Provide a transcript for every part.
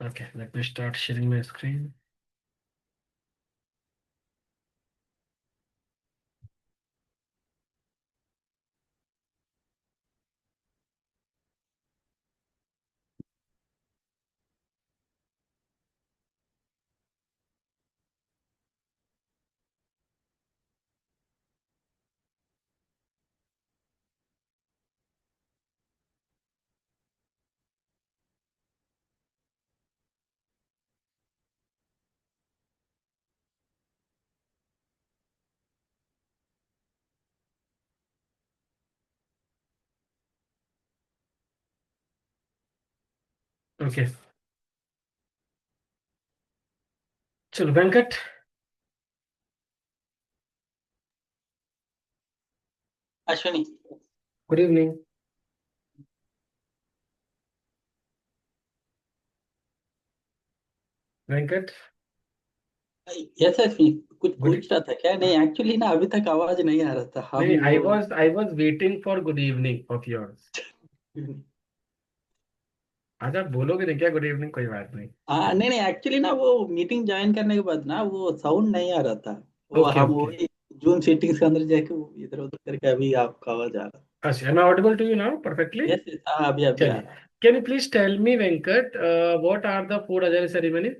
Okay, let me start sharing my screen. Okay, चलो Venkat. Ashwini. Good evening Venkat. Yes Ashwini, कुछ good. पूछ रहा था क्या? नहीं, एक्चुअली ना अभी तक आवाज नहीं आ रहा था नहीं, हम आई वो. Was I was waiting for good evening of yours. आज आप बोलोगे नहीं क्या गुड इवनिंग? कोई बात नहीं. हाँ, नहीं नहीं, एक्चुअली ना वो मीटिंग ज्वाइन करने के बाद ना वो साउंड नहीं आ रहा था. वो ओके हम ओके. वही जूम सेटिंग्स के अंदर जाके वो इधर उधर करके अभी आपका आवाज आ रहा. अच्छा, am I audible to you now perfectly? Yes yes, हाँ अभी अभी आ चलिए. रहा है. Can you please tell me Venkat, what are the four agile ceremony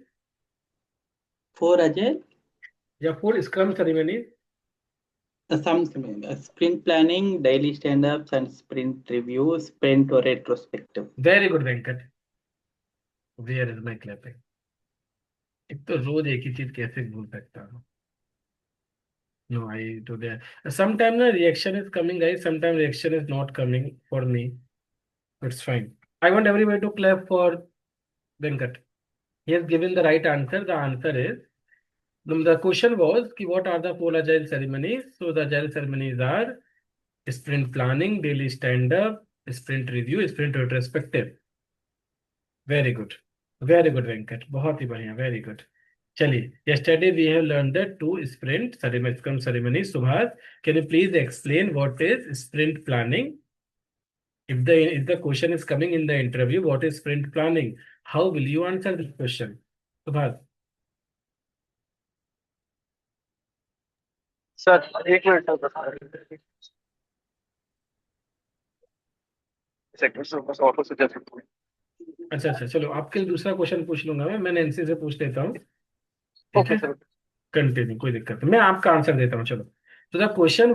four agile. या four scrum ceremony? Some sprint planning, daily stand ups and sprint review, sprint or retrospective. Very good Venkat. Where is my clapping? एक तो रोज एक ही चीज कैसे भूल सकता हूँ? No, I do that sometime. ना reaction is coming guys, sometime reaction is not coming for me. It's fine. I want everybody to clap for Venkat. He has given the right answer. The answer is, the question was ki what are the four agile ceremonies? So the agile ceremonies are sprint planning, daily stand up, sprint review, sprint retrospective. Very good. Very good Venkat, बहुत ही बढ़िया. Very good. चलिए, yesterday we have learned the two sprint scrum ceremonies. Subhas, can you please explain what is sprint planning? If the question is coming in the interview, what is sprint planning? How will you answer this question? Subhas. Sir एक minute sir, second sir, बस auto से just. अच्छा अच्छा, चलो आपके लिए दूसरा question पूछ लूंगा. मैं नैन्सी से पूछ लेता हूँ. ठीक ओके है. सर. कंटिन्यू, कोई दिक्कत नहीं, मैं आपका आंसर देता हूँ. चलो. तो सर द क्वेश्चन.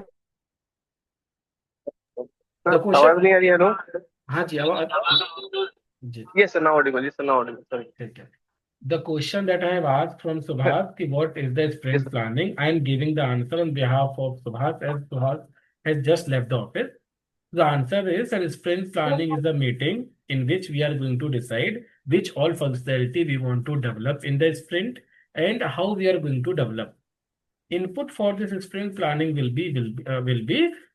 आवाज नहीं आ रही है? हेलो. हाँ जी, अब जी. Yes sir, now audible. Yes sir, now audible. Sorry. ठीक है. The question that I have asked from Subhas, ki what is the yes sprint sir. planning? I am giving the answer on behalf of Subhas, as Subhas has just left the office. The answer is that sprint planning is the meeting in which we are going to decide which all functionality we want to develop in the sprint and how we are going to develop. Input for this sprint planning will be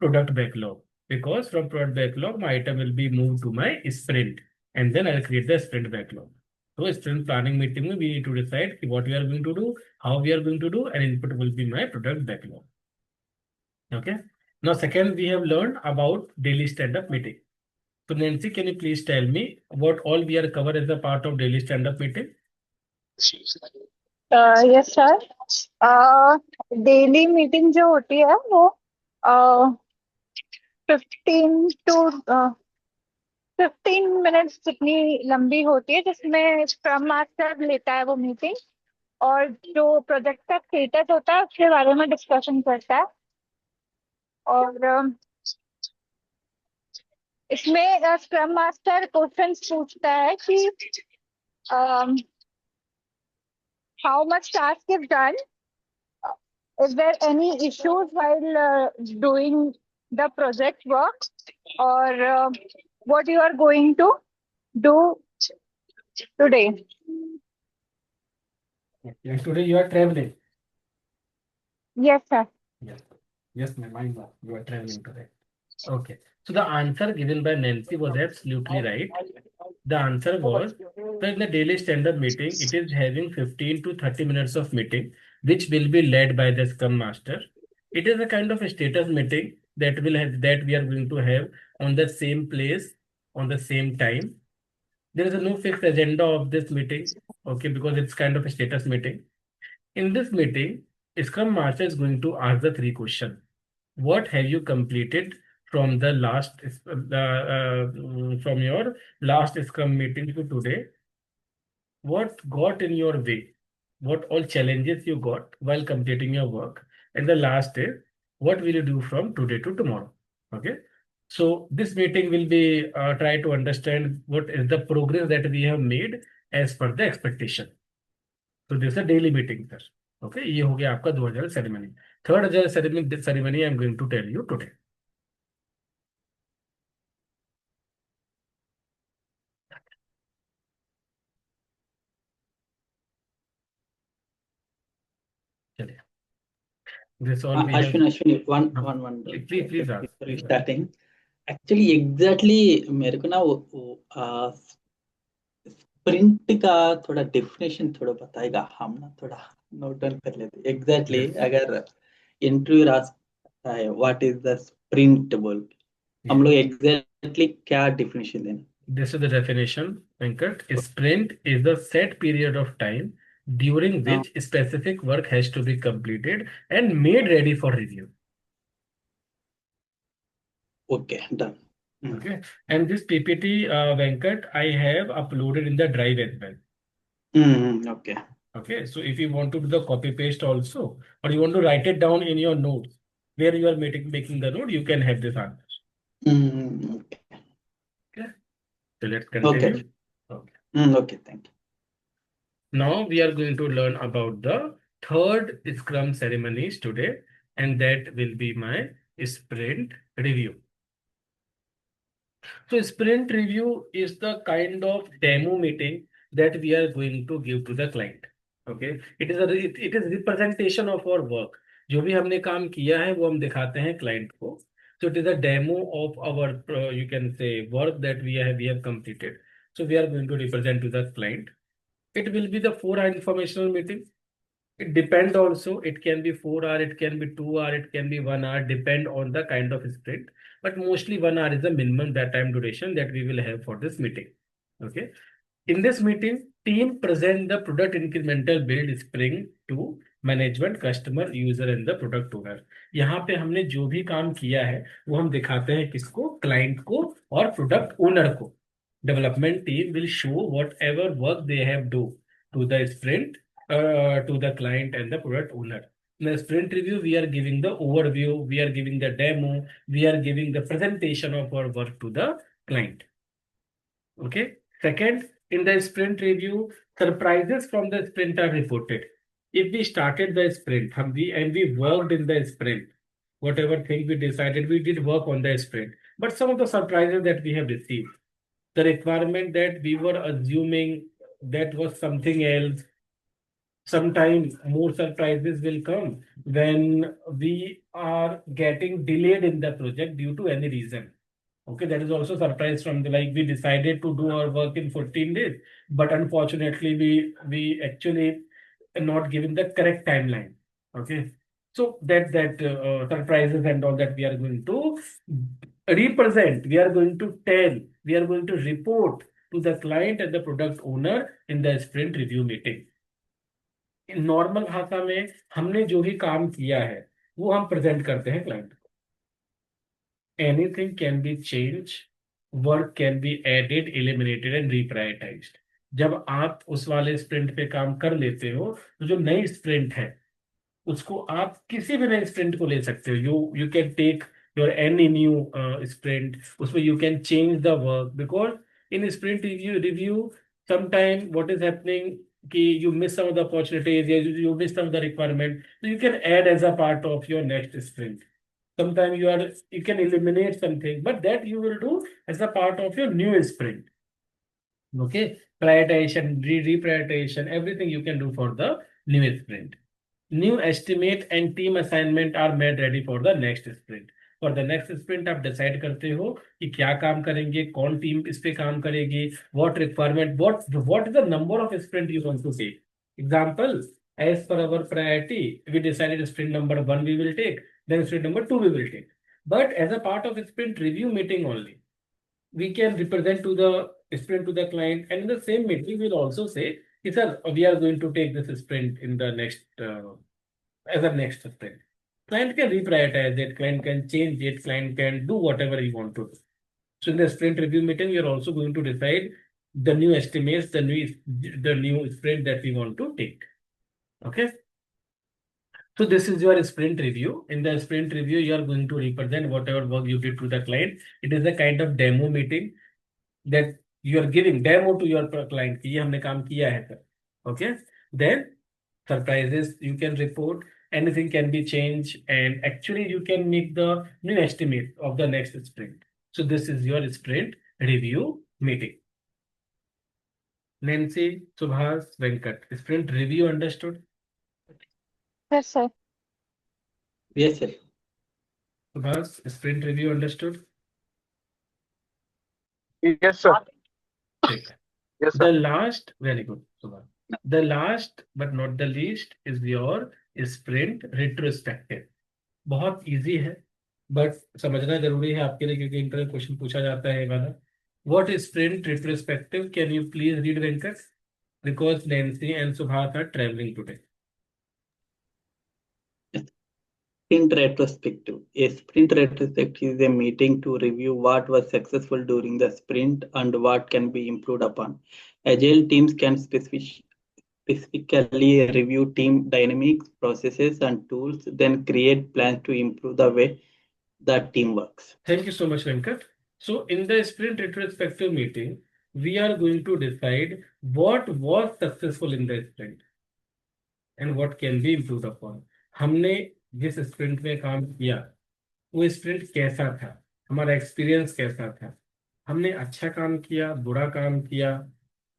product backlog, because from product backlog my item will be moved to my sprint, and then I'll create the sprint backlog. So sprint planning meeting we need to decide what we are going to do, how we are going to do, and input will be my product backlog. Okay. Now second, we have learned about daily stand-up meeting. So Nancy, can you please tell me what all we are covered as a part of daily stand-up meeting? Yes sir. Daily meeting जो होती है वो 15 to 15 minutes जितनी लंबी होती है, जिसमें scrum master लेता है वो मीटिंग, और जो प्रोजेक्ट का स्टेटस होता है उसके बारे में डिस्कशन करता है. और इसमें स्क्रम मास्टर क्वेश्चंस पूछता है कि how much task is done, is there any issues while doing the project work, or what you are going to do today. Yes, today you are traveling. Yes sir. Yes. Yes, my mind was you are traveling today. Okay. So the answer given by Nancy was absolutely right. The answer was that in the daily stand-up meeting, it is having 15 to 30 minutes of meeting, which will be led by the Scrum Master. It is a kind of a status meeting that we are going to have on the same place, on the same time. There is no fixed agenda of this meeting, okay, because it's kind of a status meeting. In this meeting, Scrum Master is going to ask the three questions. What have you completed from the from your last Scrum meeting to today? What got in your way? What all challenges you got while completing your work? And the last is, what will you do from today to tomorrow? Okay. So this meeting will be try to understand what is the progress that we have made as per the expectation. So this is a daily meeting, sir. Okay, ये हो गया आपका 2 agile ceremony. Third agile ceremony I am going to tell you today. चलिए. This all we have. Ashwin, one Please ask. before you starting. Actually, exactly मेरे को ना वो sprint का थोड़ा definition थोड़ा बताएगा, हम ना थोड़ा note down कर लेते. Exactly, Yes. अगर interviewer आस्ता है what is the sprint बोल, हम लोग exactly क्या definition देना? This is the definition, Venkat. A sprint is the set period of time during which specific work has to be completed and made ready for review. Okay, done. Okay. And this PPT, Venkat, I have uploaded in the drive as well. Okay. Okay. So if you want to do the copy paste also, or you want to write it down in your notes, where you are making the note, you can have this answer. Okay. Okay. So let's continue. Okay, thank you. Now we are going to learn about the third Scrum ceremonies today, and that will be my sprint review. So sprint review is the kind of demo meeting that we are going to give to the client. Okay, it is representation of our work. जो भी हमने काम किया है वो हम दिखाते हैं client को. So it is a demo of our you can say work that we have completed. So we are going to represent to the client. It will be the 4-hour informational meeting. It depends also. It can be 4 hour, it can be 2 hour, it can be 1 hour, depend on the kind of sprint. But mostly 1 hour is the minimum that time duration that we will have for this meeting. Okay. In this meeting, team present the product incremental build sprint to management, customer, user and the product owner. यहाँ पे हमने जो भी काम किया है वो हम दिखाते हैं किसको, क्लाइंट को और प्रोडक्ट ओनर को. Development team will show whatever work they have do to the sprint to the client and the product owner. In the sprint review, we are giving the overview, we are giving the demo, we are giving the presentation of our work to the client. Okay. Second, in the sprint review, surprises from the sprint are reported. If we started the sprint, and we worked in the sprint, whatever thing we decided, we did work on the sprint. But some of the surprises that we have received, the requirement that we were assuming that was something else. Sometimes more surprises will come when we are getting delayed in the project due to any reason. Okay, that is also surprise from the like we decided to do our work in 14 days, but unfortunately we actually are not given the correct timeline. Okay, so that surprises and all that we are going to represent, we are going to tell, we are going to report to the client and the product owner in the sprint review meeting. In normal भाषा में हमने जो भी काम किया है वो हम प्रेजेंट करते हैं क्लाइंट को. Anything can be changed, work can be added, eliminated and reprioritized. जब आप उस वाले स्प्रिंट पे काम कर लेते हो तो जो नई स्प्रिंट है उसको आप किसी भी नए स्प्रिंट को ले सकते हो. You can take your any new sprint, उसमें you can change the work because in sprint review sometime what is happening कि you miss some of the opportunities, you miss some of the requirement, so you can add as a part of your next sprint. Sometimes you can eliminate something, but that you will do as a part of your new sprint. Okay, prioritization, reprioritization, everything you can do for the new sprint. New estimate and team assignment are made ready for the next sprint. For the next sprint आप decide करते हो कि क्या काम करेंगे, कौन team इस पे काम करेगी, what requirement, what is the number of sprint you want to take. Example, as per our priority, we decided sprint number 1 we will take, then sprint number 2 we will take. But as a part of a sprint review meeting only, we can represent to the sprint to the client, and in the same meeting, we'll also say, sir, we are going to take this sprint in the next, as a next sprint. Client can reprioritize it, client can change it, client can do whatever he want to do. So in the sprint review meeting, we are also going to decide the new estimates, the new sprint that we want to take. Okay. So this is your sprint review. In the sprint review, you are going to represent whatever work you did to the client. It is a kind of demo meeting that you are giving demo to your client कि ये हमने काम किया है sir. Okay. Then surprises you can report. Anything can be changed, and actually you can make the new estimate of the next sprint. So this is your sprint review meeting. Nancy, Subhas, Venkat. Sprint review understood? Yes, sir. Yes, sir. Subhas, sprint review understood? Yes, sir. ठीक है. Yes, The sir. last, very good, Subhas. The last but not the least is your sprint retrospective. बहुत easy है, but समझना जरूरी है आपके लिए क्योंकि इंटरव्यू क्वेश्चन पूछा जाता है वाला. What is sprint retrospective? Can you please read, Venkat? Because Nancy and Subhas are traveling today. Sprint retrospective. A sprint retrospective is a meeting to review what was successful during the sprint and what can be improved upon. Agile teams can specifically review team dynamics, processes, and tools, then create plans to improve the way the team works. Thank you so much, Venkat. So in the sprint retrospective meeting, we are going to decide what was successful in the sprint and what can be improved upon. हमने जिस sprint में काम किया वो sprint कैसा था, हमारा experience कैसा था, हमने अच्छा काम किया, बुरा काम किया,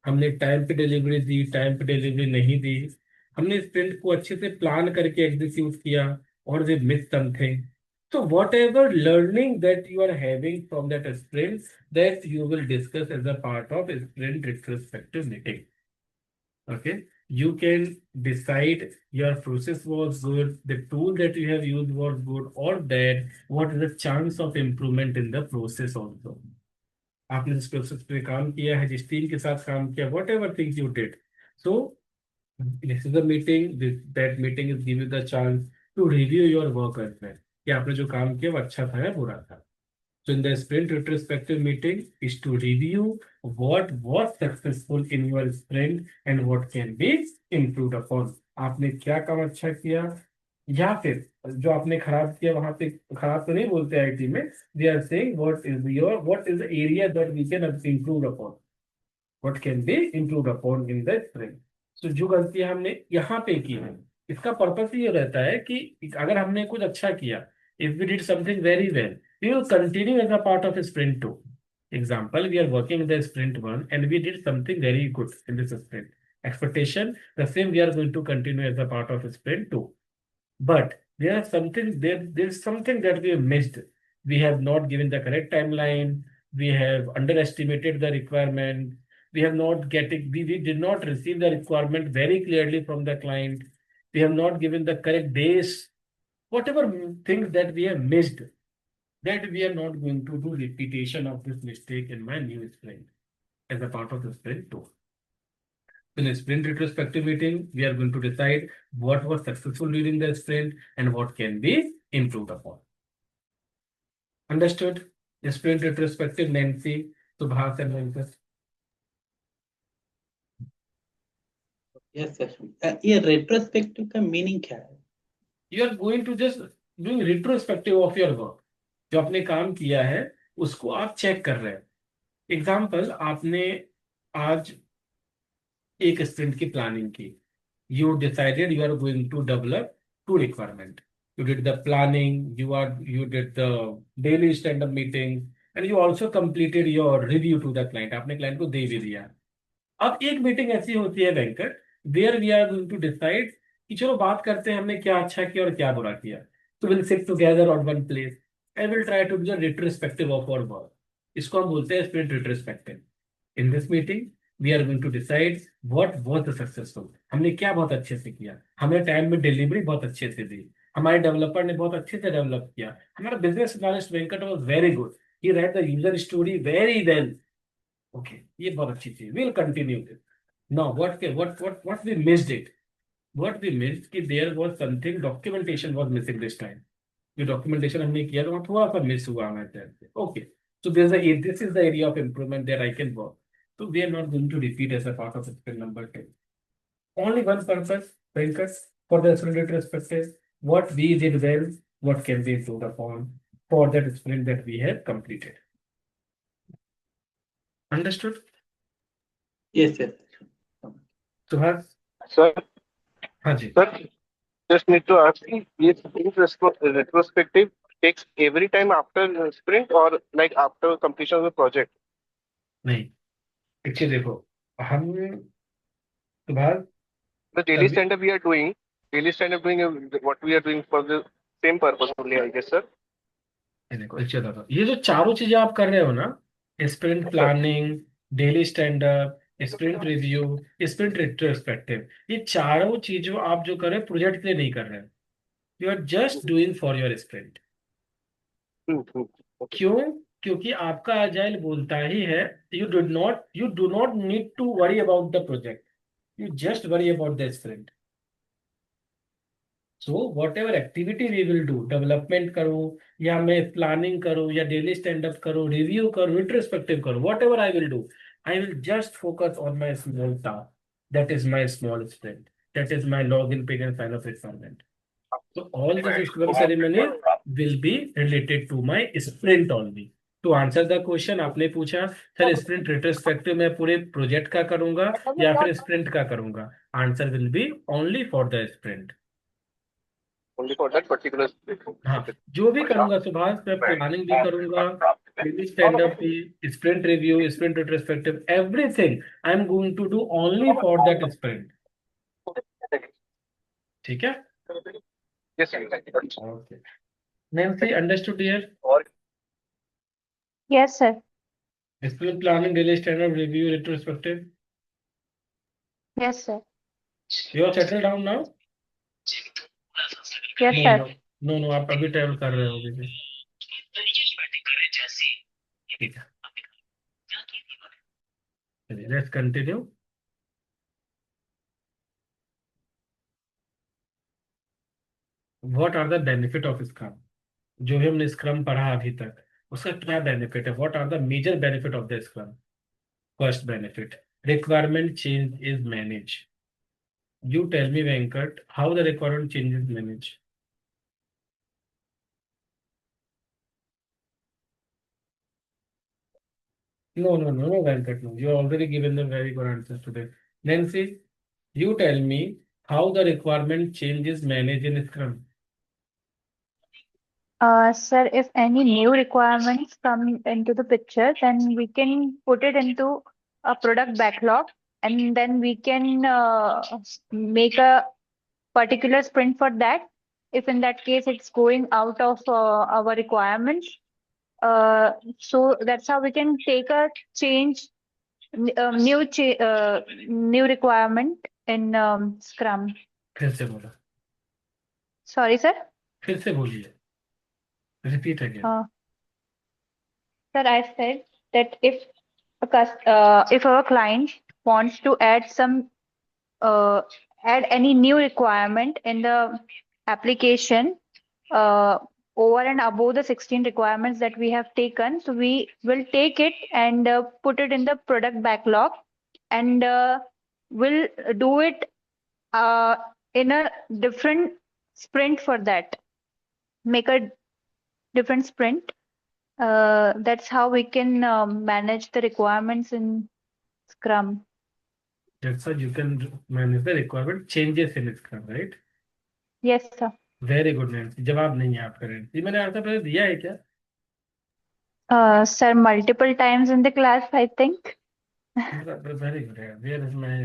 हमने टाइम पे डिलीवरी दी, टाइम पे डिलीवरी नहीं दी, हमने स्प्रिंट को अच्छे से प्लान करके एग्जीक्यूट किया, और we miss something. So whatever learning that you are having from that sprint, that you will discuss as a part of sprint retrospective meeting. Okay, you can decide your process was good, the tool that you have used was good or bad, what is the chance of improvement in the process also. आपने जिस process पे काम किया है, जिस team के साथ काम किया, whatever things you did. So this is the meeting, that meeting is give you the chance to review your work as well. कि आपने जो काम किया वो अच्छा था या बुरा था. So in the sprint retrospective meeting is to review what was successful in your sprint and what can be improved upon. आपने क्या काम अच्छा किया या फिर जो आपने खराब किया, वहां पे खराब तो नहीं बोलते आईटी में, they are saying what is the area that we can improve upon, what can be improved upon in the sprint. So जो गलतियां हमने यहाँ पे की है, इसका पर्पस ये रहता है कि अगर हमने कुछ अच्छा किया, if we did something very well, we will continue as a part of sprint 2. Example, we are working in the sprint 1 and we did something very good in this sprint. Expectation, the same we are going to continue as a part of sprint 2. But there's something that we have missed. We have not given the correct timeline. We have underestimated the requirement. We did not receive the requirement very clearly from the client. We have not given the correct days. Whatever things that we have missed, that we are not going to do repetition of this mistake in my new sprint as a part of the sprint 2. In a sprint retrospective meeting, we are going to decide what was successful during the sprint and what can be improved upon. Understood? The sprint retrospective, Nancy, Subhas and Venkat. Yes, sir. ये retrospective का meaning क्या है? You are going to just doing retrospective of your work. जो आपने काम किया है उसको आप चेक कर रहे हैं. एग्जाम्पल, आपने आज एक स्प्रिंट की प्लानिंग की. You decided you are going to develop 2 requirement. You did the planning, you did the daily stand-up meeting, and you also completed your review to the client. आपने client को दे भी दिया. अब एक मीटिंग ऐसी होती है Venkat, where we are going to decide कि चलो बात करते हैं हमने क्या अच्छा किया और क्या बुरा किया. So we'll sit together on one place and we'll try to do the retrospective of our work. इसको हम बोलते हैं sprint retrospective. In this meeting, we are going to decide what was the successful. हमने क्या बहुत अच्छे से किया, हमने टाइम में डिलीवरी बहुत अच्छे से दी, हमारे डेवलपर ने बहुत अच्छे से डेवलप किया, हमारा business analyst Venkat was very good, he read the user story very well. Okay, ये बहुत अच्छी चीज, will continue this. Now what we missed it, what we missed कि there was something, documentation was missing this time. जो documentation हमने किया था वहाँ थोड़ा सा मिस हुआ हमारे तरफ से। Okay, so this is the area of improvement that I can work. So we are not going to repeat as a part of experiment number 10. Only one purpose, Venkat, for the sprint perspective, what we did well, what can be improved upon for that sprint that we have completed. Understood? Yes, yes. Subhas? Sir, हाँ जी, sir, just need to ask you, this retrospective takes every time after sprint or like after completion of the project? नहीं, एक चीज देखो, हम Subhash The daily कभी, stand-up we are doing, what we are doing for the same purpose only, I guess, sir. ये देखो एक चीज बताओ, ये जो चारों चीजें आप कर रहे हो ना, sprint Sir, planning, daily stand up, sprint review, sprint retrospective, ये चारों चीजों आप जो कर रहे हो प्रोजेक्ट के लिए नहीं कर रहे हो, you are just doing for your sprint. Okay. क्यों? क्योंकि आपका अजाइल बोलता ही है, you do not need to worry about the project, you just worry about the sprint. So whatever activity we will do, development करूं या मैं planning करूं या डेली स्टैंड अप करूं, रिव्यू करूं, इंट्रोस्पेक्टिव करूं, whatever I will just focus on my small task, that is my small sprint, that is my log in page and sign off requirement. So all this Scrum ceremony will be related to my sprint only. To answer the question आपने पूछा sir sprint retrospective मैं पूरे project का करूंगा या फिर sprint का करूंगा, answer will be only for the sprint. Only for that particular sprint. हाँ, जो भी करूंगा सुभाष, मैं प्लानिंग भी करूंगा, डेली स्टैंड अप भी, sprint review, sprint retrospective, everything I am going to do only for that sprint. ठीक है? Yes, sir. Okay, Nancy, understood here? Yes, sir. Sprint planning, daily stand-up review, retrospective. Yes, sir. You are settled down now? Yes, No, sir. no, no, no. आप अभी travel कर रहे हो अभी भी। ठीक है, चलिए let's continue. What are the benefit of scrum? जो भी हमने स्क्रम पढ़ा अभी तक, उसका क्या बेनिफिट है? What are the major benefit of the scrum? First benefit, requirement change is manage. You tell me Venkat, how the requirement change is manage? No, no, no, no, Venkat, no. You already given the very good answers today. Nancy, you tell me how the requirement changes managed in Scrum. Sir, if any new requirements come into the picture, then we can put it into a product backlog, and then we can make a particular sprint for that. If in that case it's going out of our requirements, so that's how we can take a change, new requirement in Scrum. फिर से बोला, Sorry, sir. फिर से बोलिए, repeat again. Sir, I said that if if our client wants to add add any new requirement in the application over and above the 16 requirements that we have taken, so we will take it and put it in the product backlog, and we'll do it in a different sprint for that. Make a different sprint. That's how we can manage the requirements in Scrum. That's how you can manage the requirement changes in Scrum, right? Yes, sir. Very good, Nancy. जवाब नहीं है आपका, Nancy। मैंने answer पहले दिया है क्या? Sir, multiple times in the class, I think. Very good. Where is my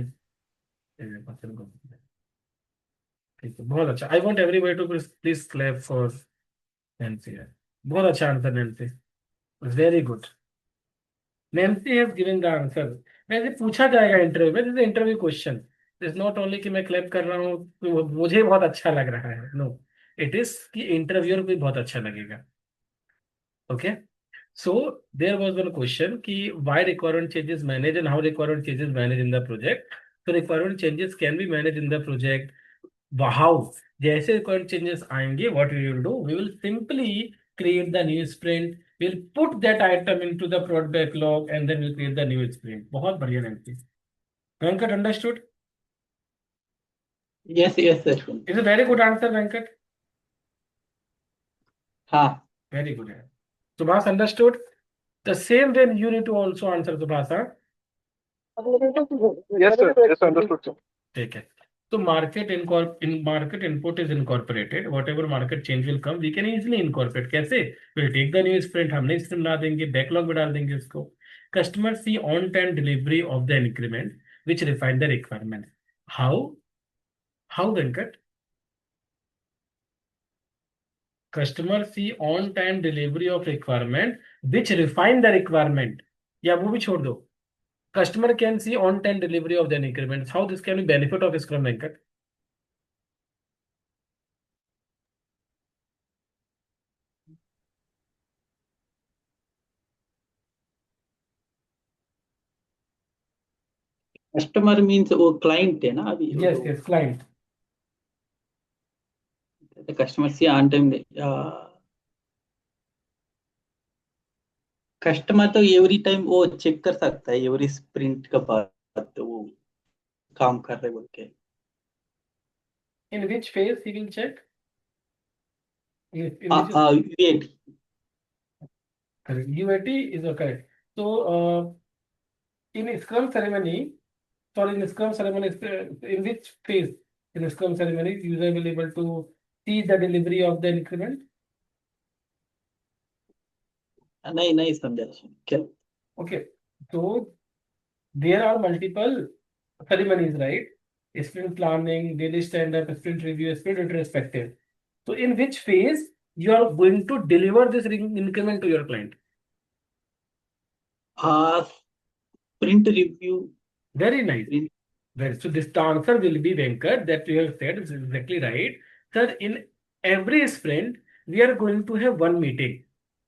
ठीक है, बहुत अच्छा। I want everybody to please clap for Nancy. बहुत अच्छा answer Nancy. Very good. Nancy has given the answer. वैसे पूछा जाएगा इंटरव्यू में, this interview question is not only कि मैं क्लैप कर रहा हूँ तो मुझे बहुत अच्छा लग रहा है, नो, इट इज कि इंटरव्यूअर को भी बहुत अच्छा लगेगा। Okay, So there was one question ki why requirement changes managed and how requirement changes managed in the project. So requirement changes can be managed in the project. How? जैसे requirement changes आएंगे, what we will do? We will simply create the new sprint. We'll put that item into the product backlog and then we'll create the new sprint. बहुत बढ़िया Nancy. Venkat understood? Yes, Ashwin. It's a very good answer, Venkat. हाँ. Very good. Subhas understood? The same way you need to also answer, Subhas. Huh? Yes, sir. Yes, understood, sir. ठीक है. So market input is incorporated. Whatever market change will come, we can easily incorporate. कैसे? We'll take the new sprint. हम नई sprint बना देंगे, backlog में डाल देंगे इसको. Customers see on-time delivery of the increment, which refine the requirements. How? How, Venkat? Customers see on-time delivery of requirement, which refine the requirement. या वो भी छोड़ दो. Customer can see on-time delivery of the increments. How this can be benefit of Scrum, Venkat? Customer means वो client है ना अभी. Yes, yes, client. The customer see on time. Customer तो एवरी टाइम वो चेक कर सकता है every sprint के बाद तो वो काम कर रहे बोल के. In which phase he will check? UAT. Correct. UAT is correct. So, in Scrum ceremony, in which phase in Scrum ceremony user will able to see the delivery of the increment? नहीं समझा क्या. Okay. So there are multiple ceremonies, right? Sprint planning, daily stand-up, sprint review, sprint retrospective. So in which phase you are going to deliver this increment to your client? Sprint review. Very nice. So this the answer will be Venkat that you have said is exactly right. Sir, in every sprint, we are going to have one meeting.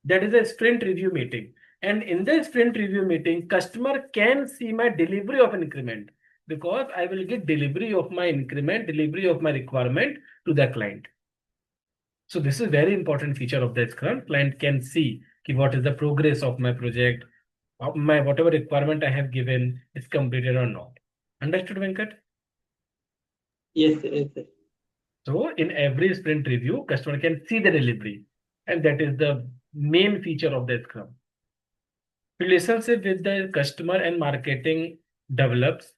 That is a sprint review meeting. And in the sprint review meeting, customer can see my delivery of an increment because I will get delivery of my increment, delivery of my requirement to the client. So this is very important feature of the Scrum. Client can see what is the progress of my project, my whatever requirement I have given is completed or not. Understood, Venkat? Yes. So in every sprint review, customer can see the delivery, and that is the main feature of the Scrum. Relationship with the customer and marketing develops,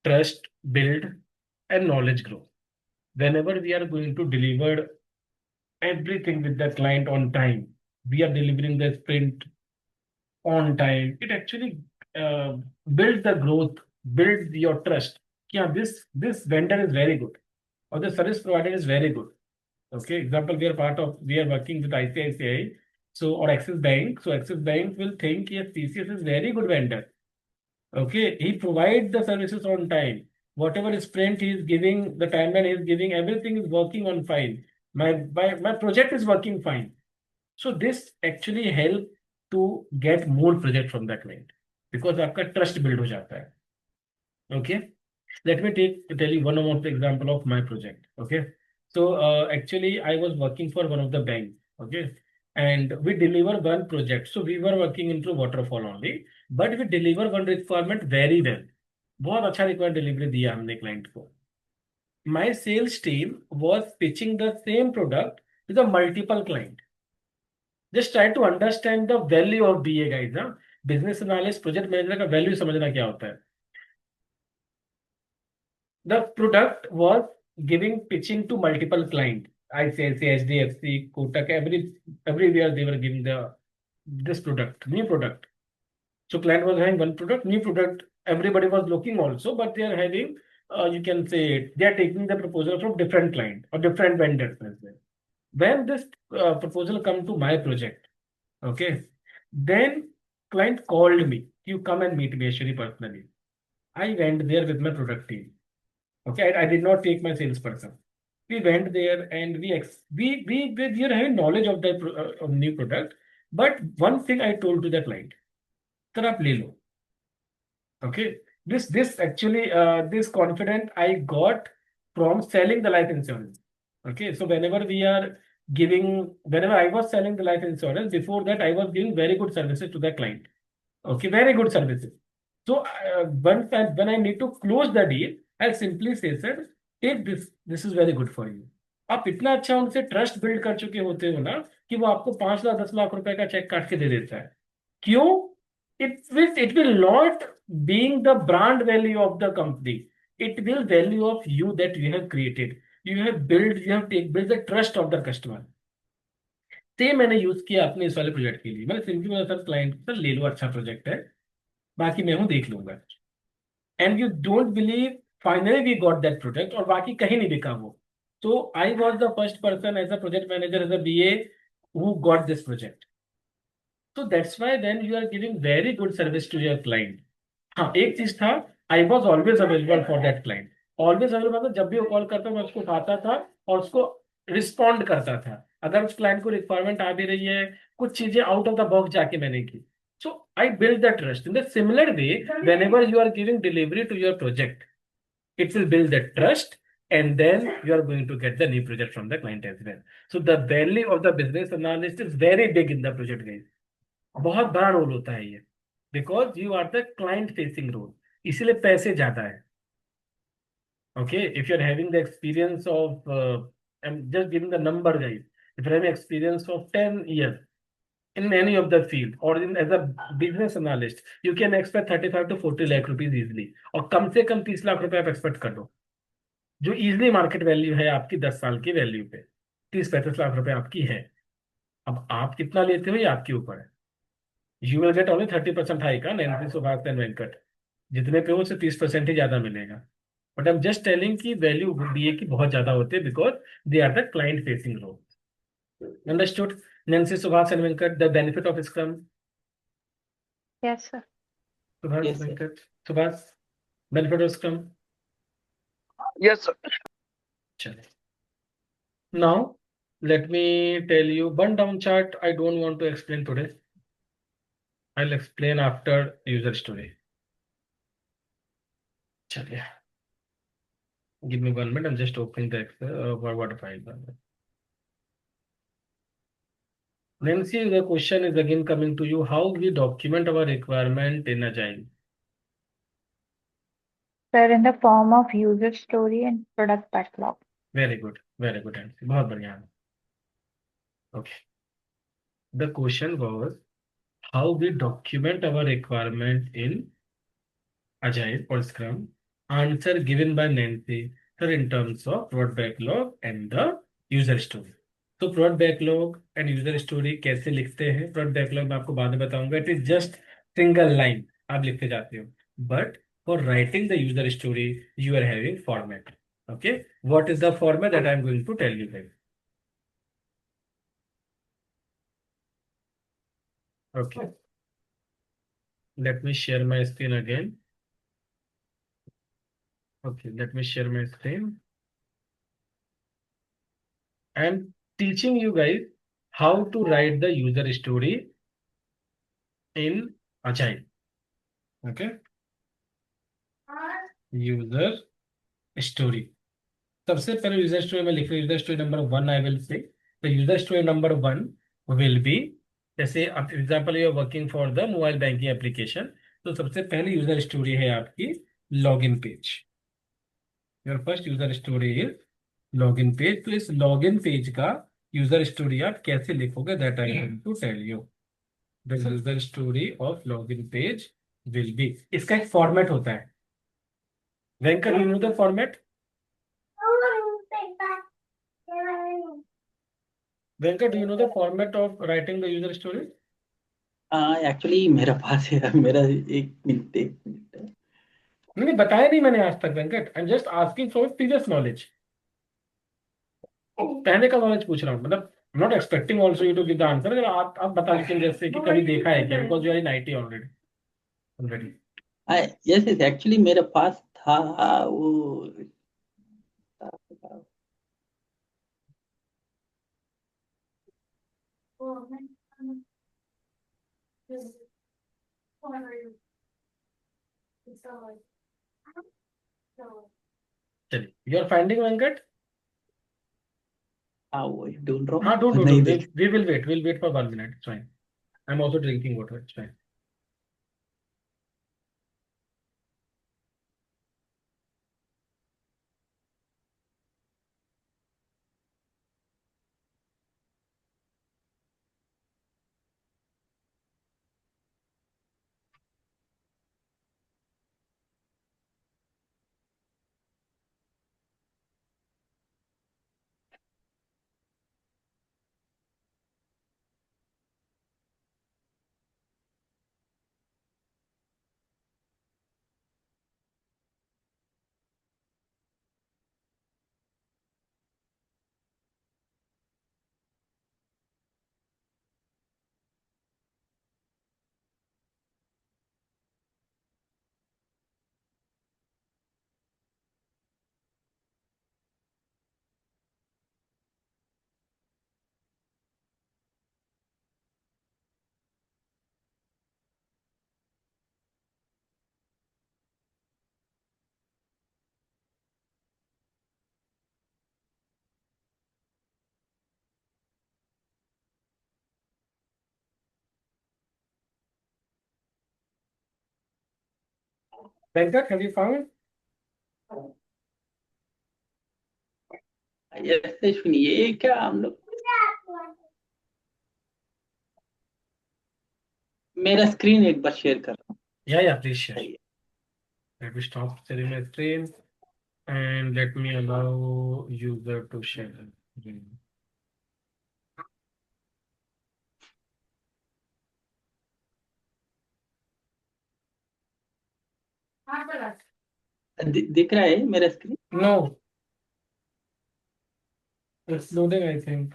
trust build, and knowledge grow. Whenever we are going to deliver everything with the client on time, we are delivering the sprint on time. It actually builds the growth, builds your trust. Yeah, this vendor is very good, or the service provider is very good. Okay, example, we are working with ICICI, so or Axis Bank. So Axis Bank will think yes, TCS is very good vendor. Okay, he provides the services on time. Whatever sprint he is giving, the timeline he is giving, everything is working on fine. My project is working fine. So this actually help to get more project from the client because आपका trust build हो जाता है. Okay, let me tell you one more example of my project. Okay, so actually I was working for one of the banks. Okay, and we deliver one project. So we were working into waterfall only, but we deliver one requirement very well. बहुत अच्छा requirement delivery दिया हमने client को. My sales team was pitching the same product to the multiple client. Just try to understand the value of BA guys. हाँ, business analyst, project manager का value समझना क्या होता है. The product was pitching to multiple clients. ICICI, HDFC, Kotak, everywhere they were giving this product, new product. So client was having one product, new product. Everybody was looking also, but they are having, you can say, they are taking the proposal from different client or different vendors as well. When this proposal come to my project, okay, then client called me, you come and meet me actually personally. I went there with my product team. Okay, I did not take my salesperson. We went there and we are having knowledge of the new product. But one thing I told to the client, sir आप ले लो. Okay, this actually this confidence I got from selling the life insurance. Okay, so whenever I was selling the life insurance, before that I was giving very good services to the client. Okay, very good services. So when I need to close the deal, I simply say, sir, take this. This is very good for you. आप इतना अच्छा उनसे trust build कर चुके होते हो ना कि वो आपको 5 लाख 10 लाख रुपए का चेक काट के दे देता है. क्यों? It will not being the brand value of the company. It will value of you that you have created. You have built the trust of the customer. ते मैंने यूज किया अपने इस वाले प्रोजेक्ट के लिए. मैंने सिंपली बोला सर क्लाइंट सर ले लो, अच्छा प्रोजेक्ट है, बाकी मैं हूं देख लूंगा. And you don't believe, finally we got that project और बाकी कहीं नहीं बिका वो. तो I was the first person as a project manager as a BA who got this project. So that's why then you are giving very good service to your client. हाँ एक चीज था, I was always available for that client. Always available मतलब जब भी वो call करता मैं उसको उठाता था और उसको रिस्पॉन्ड करता था. अगर उस क्लाइंट को रिक्वायरमेंट आ भी रही है, कुछ चीजें आउट ऑफ द बॉक्स जाके मैंने की. So I build the trust in the similar way. Whenever you are giving delivery to your project, it will build the trust, and then you are going to get the new project from the client as well. So the value of the business analyst is very big in the project, guys. बहुत बड़ा role होता है ये, because you are the client facing role, इसीलिए पैसे ज्यादा है. Okay, if you are having the experience of, I am just giving the number guys, if you have experience of 10 years in any of the field or in as a business analyst, you can expect 35 to 40 lakh rupees easily. और कम से कम 30 लाख रुपए आप expect कर दो, जो easily market value है आपकी 10 साल की वैल्यू पे. 30-35 लाख रुपए आपकी है. अब आप कितना लेते हो ये आपके ऊपर है. You will get only 30% high का नैन्सी सुभाष एंड वेंकट, जितने पे हो उससे 30% ही ज्यादा मिलेगा. But I am just telling की वैल्यू बीए की बहुत ज्यादा होती है because they are the client facing role. Understood? Nancy Subhash and Venkat, the benefit of scrum. Yes, sir. Subhash Yes, sir. Venkat, Subhash, benefit of scrum. Yes, sir. चलिए, now let me tell you burn down chart. I don't want to explain today. I'll explain after user story. चलिए, give me 1 minute. I'm just opening the Word file. Nancy, the question is again coming to you. How we document our requirement in Agile? Sir, in the form of user story and product backlog. Very good, Nancy. बहुत बढ़िया. Okay. The question was how we document our requirement in Agile or Scrum. Answer given by Nancy. Sir, in terms of product backlog and the user story. तो product backlog and user story कैसे लिखते हैं? Product backlog मैं आपको बाद में बताऊंगा. It is just single line आप लिखते जाते हो. But for writing the user story you are having format. Okay, what is the format that I am going to tell you guys. Okay, let me share my screen again. Okay, let me share my screen. I am teaching you guys how to write the user story in Agile. Okay, user story. सबसे पहले user story में लिख रहे user story number 1 I will say. तो user story number 1 will be, जैसे example you are working for the mobile banking application, तो सबसे पहले यूजर स्टोरी है आपकी login page. Your first user story is login page. तो इस login page का यूजर स्टोरी आप कैसे लिखोगे that I am to tell you. The user story of login page will be, इसका एक फॉर्मेट होता है. Venkat, you know the format? Venkat, do you know the format of writing the user story? Actually मेरे पास है, मेरा एक minute है. नहीं बताया नहीं मैंने आज तक Venkat. I am just asking for previous knowledge. पहले का नॉलेज पूछ रहा हूँ, मतलब not expecting also you to give the answer. अगर आप बता देते जैसे कि कभी देखा है क्या, because you are in IT already. Yes yes, actually मेरे पास था वो. चलिए, यू आर फाइंडिंग वेंकट? हाँ वही ढूंढ रहा हाँ, हूँ don't. नहीं देख We will wait. We'll wait for 1 minute. It's fine. I'm also drinking water. It's fine. Venkat, have you found? यशस्विनी ये क्या हम लोग मेरा स्क्रीन एक बार शेयर कर रहा Yeah, please share. हूँ Let me stop sharing my screen and let me allow user to share the screen. दिख रहा है मेरा screen No, it's loading, I think.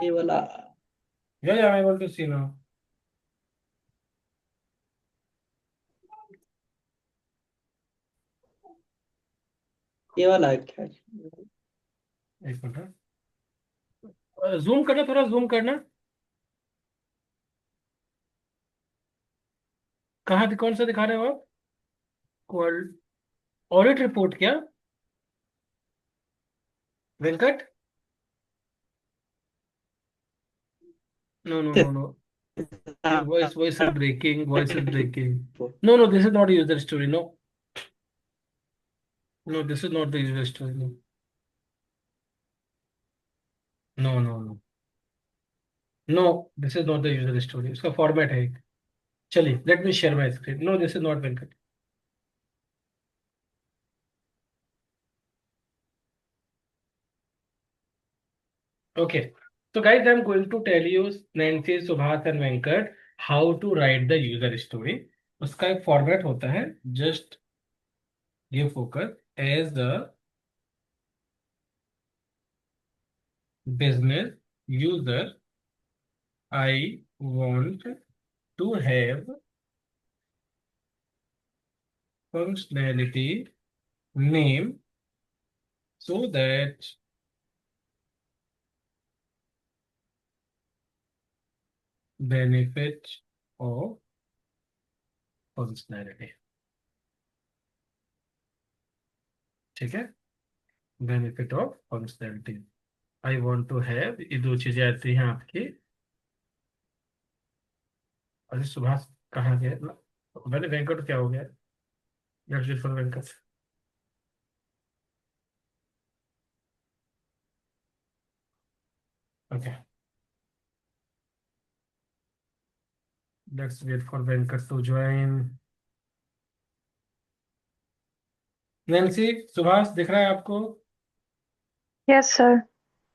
ये वाला Yeah, I'm able to see now. ये वाला है क्या एक मिनट, जूम करना, थोड़ा जूम करना। कौन सा दिखा रहे हो आप? ऑडिट रिपोर्ट क्या, Venkat? No. Your voice is breaking. Voice is breaking. No, this is not a user story. No, this is not the user story. No. No, this is not the user story. इसका format है एक। चलिए, let me share my screen. No, this is not Venkat. Okay. So guys, I'm going to tell you, Nancy, Subhas and Venkat, how to write the user story. उसका एक format होता है, just give focus as the business user I want to have functionality name so that benefit of functionality. ठीक है, benefit of functionality I want to have, ये दो चीजें आती हैं आपकी। अरे सुभाष कहाँ गया? मैंने वेंकट क्या हो गया? Let's for Venkat. Okay, let's wait for Venkat to join. Nancy, Subhash दिख रहा है आपको? Yes, sir.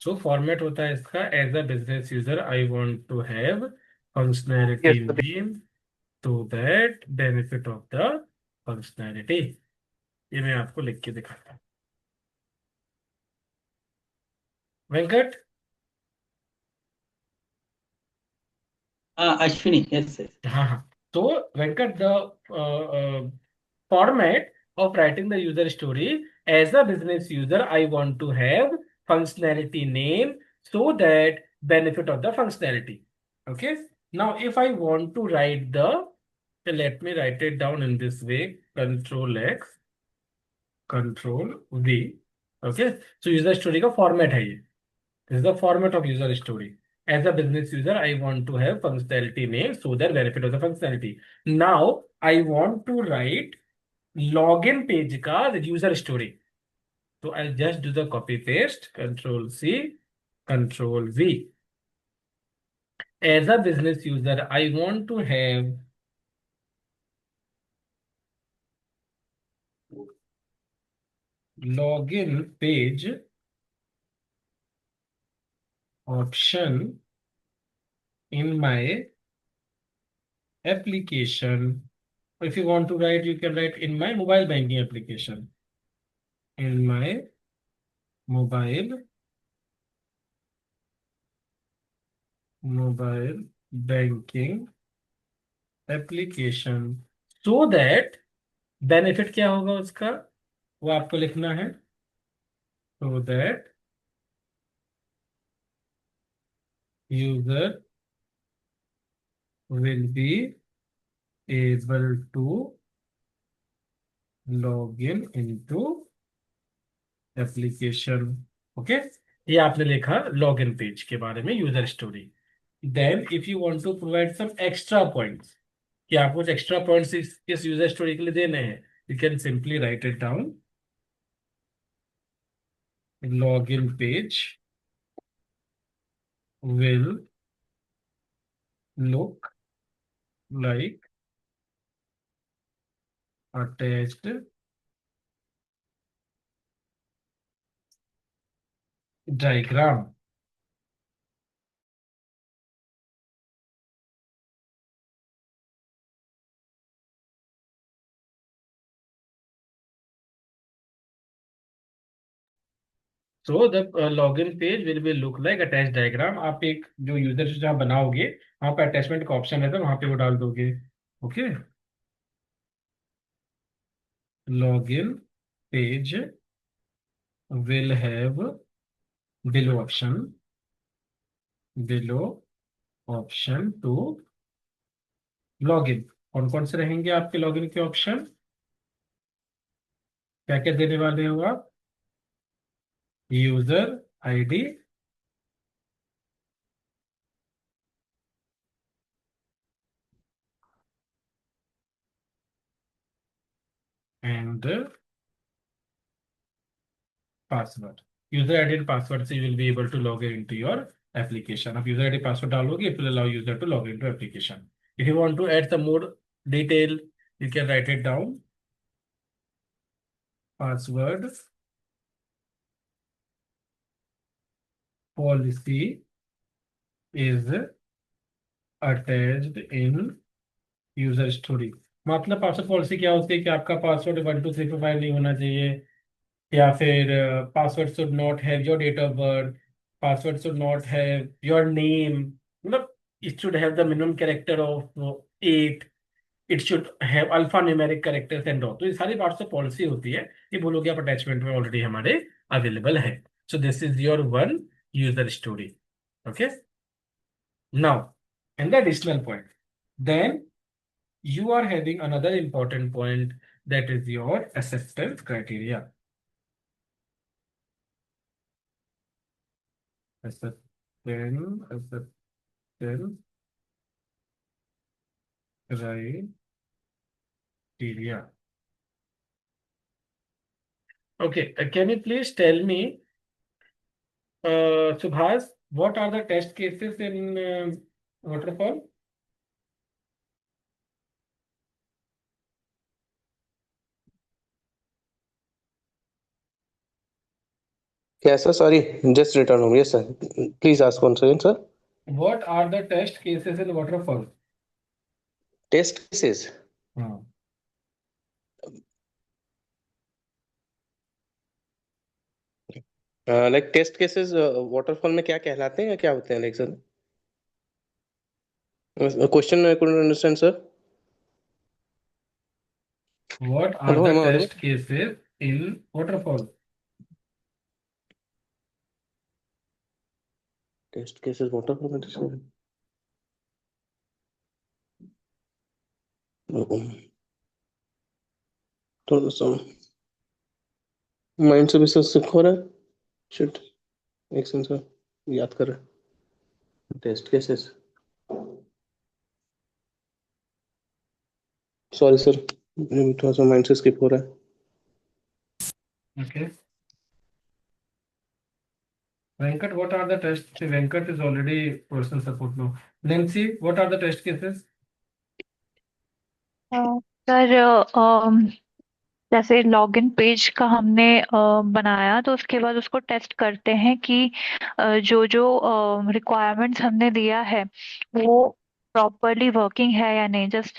सो फॉर्मेट होता है इसका, as a business user I want to have functionality Yes, sir. Name to that benefit of the functionality. ये मैं आपको लिख के दिखाता हूँ। वेंकट, अश्विनी यस हाँ, तो Venkat, the format of writing the user story, as a business user I want to have functionality name so that benefit of the functionality. Okay. Now, if I want to write let me write it down in this way, Control X, Control V. Okay. So user story का format है ये. This is the format of user story. As a business user, I want to have functionality name so that benefit of the functionality. Now, I want to write login page ka the user story. So I'll just do the copy paste, Control C, Control V. As a business user, I want to have login page option in my application. If you want to write, you can write in my mobile banking application. In my mobile banking application, so that benefit क्या होगा उसका वो आपको लिखना है. So that user will be able to log in into application. Okay. ये आपने लिखा लॉगिन पेज के बारे में user story. Then if you want to provide some extra points कि आपको कुछ एक्स्ट्रा पॉइंट्स इस यूजर स्टोरी के लिए देने हैं, you can simply write it down. Login page will look like attached diagram. So the login page will be look like attached diagram. आप एक जो यूजर जहाँ बनाओगे वहां पे अटैचमेंट का ऑप्शन रहता है, वहां पे वो डाल दोगे. Okay. Login page will have below option to login. कौन कौन से रहेंगे आपके लॉगिन के ऑप्शन? क्या क्या देने वाले हो आप? User ID, and password. User ID and password से you will be able to log into your application. अब user ID password डालोगे, it will allow user to log into application. If you want to add some more detail, you can write it down. Password policy is attached in user story. मतलब password policy क्या होती है कि आपका password 12345 नहीं होना चाहिए, या फिर password should not have your date of birth, password should not have your name, मतलब it should have the minimum character of 8, it should have alphanumeric characters and all. तो ये सारी पार्ट्स ऑफ पॉलिसी होती है, ये बोलोगे आप attachment में ऑलरेडी हमारे अवेलेबल है. So this is your one user story. Okay. Now and the additional point, then you are having another important point, that is your acceptance criteria. Acceptance criteria. Okay, can you please tell me, Subhas, what are the test cases in waterfall? Yes, sir. Sorry, just return home. Yes, sir. Please ask once again, sir. What are the test cases in waterfall? Test cases. Like test cases, waterfall में क्या कहलाते हैं या क्या होते हैं, like sir? Question I couldn't understand, sir. What are Hello, the am I audible? test cases in waterfall? Test cases waterfall discussion. थोड़ा सा माइंड से भी सिक हो रहा है। शिट, एक सेकंड सर, याद कर रहे टेस्ट केसेस। सॉरी सर, थोड़ा सा माइंड से स्किप हो रहा है। Okay. Venkat, what are the tests? Venkat is already personal support now. Nancy, what are the test cases? Sir जैसे लॉगिन पेज का हमने बनाया तो उसके बाद उसको टेस्ट करते हैं कि जो जो रिक्वायरमेंट्स हमने दिया है वो प्रॉपरली वर्किंग है या नहीं। जस्ट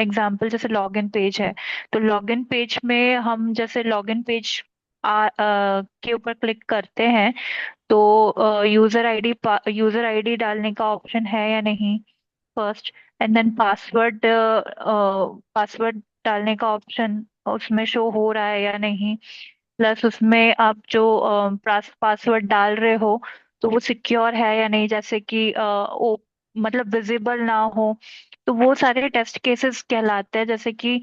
एग्जांपल जैसे लॉगिन पेज है तो लॉगिन पेज में हम जैसे लॉगिन पेज के ऊपर क्लिक करते हैं तो यूजर आईडी डालने का ऑप्शन है या नहीं फर्स्ट, एंड देन पासवर्ड डालने का ऑप्शन उसमें शो हो रहा है या नहीं। प्लस उसमें आप जो पासवर्ड डाल रहे हो तो वो सिक्योर है या नहीं, जैसे कि वो मतलब विजिबल ना हो। तो वो सारे टेस्ट केसेस कहलाते हैं। जैसे कि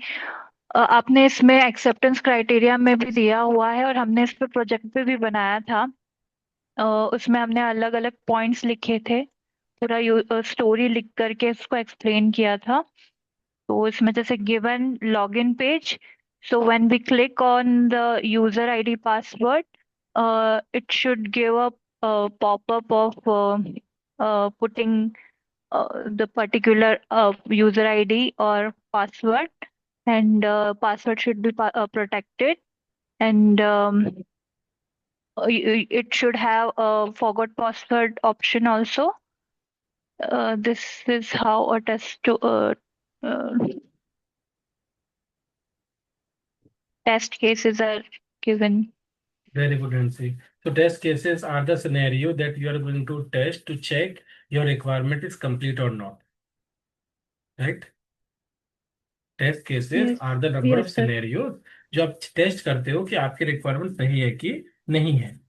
आपने इसमें एक्सेप्टेंस क्राइटेरिया में भी दिया हुआ है और हमने इस पे प्रोजेक्ट पे भी बनाया था। अ, उसमें हमने अलग अलग पॉइंट्स लिखे थे, पूरा स्टोरी लिख करके इसको एक्सप्लेन किया था। तो इसमें जैसे given login page, so when we click on the user ID password, it should give up a pop-up of putting the particular user ID or password, and password should be protected, and it should have a forgot password option also. This is how a uh, test cases are given. Very good, Nancy. So test cases are the scenario that you are going to test to check your requirement is complete or not. Right? Test cases Yes, are the number of yes, sir. scenarios जो आप test करते हो कि आपकी requirement सही है कि नहीं है।